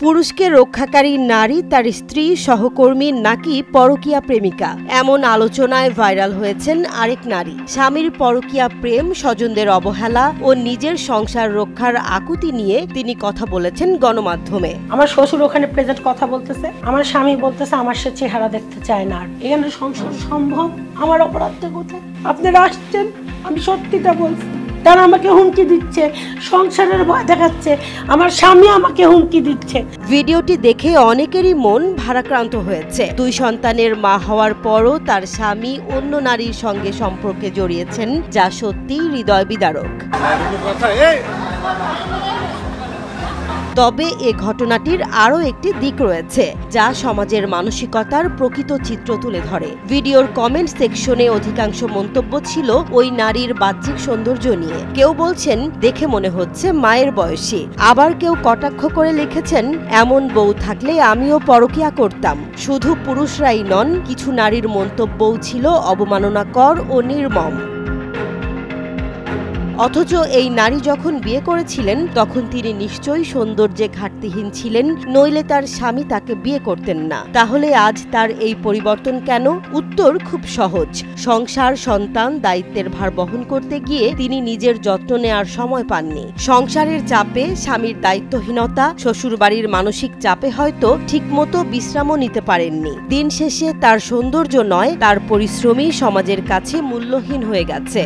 পুরুষকে রক্ষাকারী নারী তার স্ত্রী, সহকর্মী নাকি পরকীয়া প্রেমিকা, এমন আলোচনায় ভাইরাল হয়েছেন আরেক নারী। স্বামীর পরকীয়া প্রেম, স্বজনদের অবহেলা ও নিজের সংসার রক্ষার আকুতি নিয়ে তিনি কথা বলেছেন গণমাধ্যমে। আমার শ্বশুর ওখানে প্রেজেন্ট কথা বলতেছে, আমার স্বামী বলতেছে আমার সে চেহারা দেখতে চায় না। এখানে সংসার সম্ভব? আমার অপরাধটা কোথায়? আপনারা আসছেন, আমি সত্যিটা বলছি। তারা আমাকে হুমকি দিচ্ছে, সংসারের ভয় দেখাচ্ছে, আমার স্বামী আমাকে হুমকি দিচ্ছে। ভিডিওটি দেখে অনেকেরই মন ভারাক্রান্ত হয়েছে। 2 সন্তানের মা হওয়ার পরও তার স্বামী অন্য নারীর সঙ্গে সম্পর্কে জড়িয়েছেন, যা সত্যিই হৃদয় বিদারক। তবে এ ঘটনাটির আরও একটি দিক রয়েছে, যা সমাজের মানসিকতার প্রকৃত চিত্র তুলে ধরে। ভিডিওর কমেন্ট সেকশনে অধিকাংশ মন্তব্য ছিল ওই নারীর বাহ্যিক সৌন্দর্য নিয়ে। কেউ বলছেন দেখে মনে হচ্ছে মায়ের বয়সী, আবার কেউ কটাক্ষ করে লিখেছেন এমন বউ থাকলে আমিও পরকীয়া করতাম। শুধু পুরুষরাই নন, কিছু নারীর মন্তব্যও ছিল অবমাননাকর ও নির্মম। অথচ এই নারী যখন বিয়ে করেছিলেন তখন তিনি নিশ্চয়ই সৌন্দর্যে ঘাটতিহীন ছিলেন, নইলে তার স্বামী তাকে বিয়ে করতেন না। তাহলে আজ তার এই পরিবর্তন কেন? উত্তর খুব সহজ। সংসার, সন্তান, দায়িত্বের ভার বহন করতে গিয়ে তিনি নিজের যত্ন নেওয়ার সময় পাননি। সংসারের চাপে, স্বামীর দায়িত্বহীনতা, শ্বশুরবাড়ির মানসিক চাপে হয়তো ঠিকমতো বিশ্রামও নিতে পারেননি। দিন শেষে তার সৌন্দর্য নয়, তার পরিশ্রমই সমাজের কাছে মূল্যহীন হয়ে গেছে।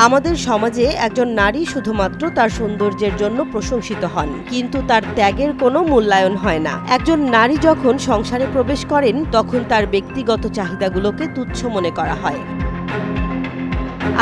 আমাদের সমাজে একজন নারী শুধুমাত্র তার সৌন্দর্যের জন্য প্রশংসিত হন, কিন্তু তার ত্যাগের কোনো মূল্যায়ন হয় না। একজন নারী যখন সংসারে প্রবেশ করেন তখন তার ব্যক্তিগত চাহিদাগুলোকে তুচ্ছ মনে করা হয়।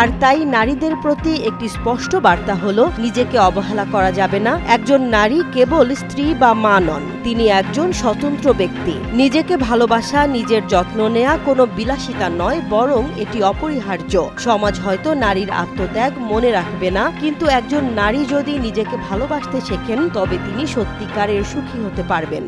আর তাই নারীদের প্রতি একটি স্পষ্ট বার্তা হলো, নিজেকে অবহেলা করা যাবে না। একজন নারী কেবল স্ত্রী বা মা নন, তিনি একজন স্বতন্ত্র ব্যক্তি। নিজেকে ভালোবাসা, নিজের যত্ন নেওয়া কোনো বিলাসিতা নয়, বরং এটি অপরিহার্য। সমাজ হয়তো নারীর আত্মত্যাগ মনে রাখবে না, কিন্তু একজন নারী যদি নিজেকে ভালোবাসতে শেখেন তবে তিনি সত্যিকারের সুখী হতে পারবেন।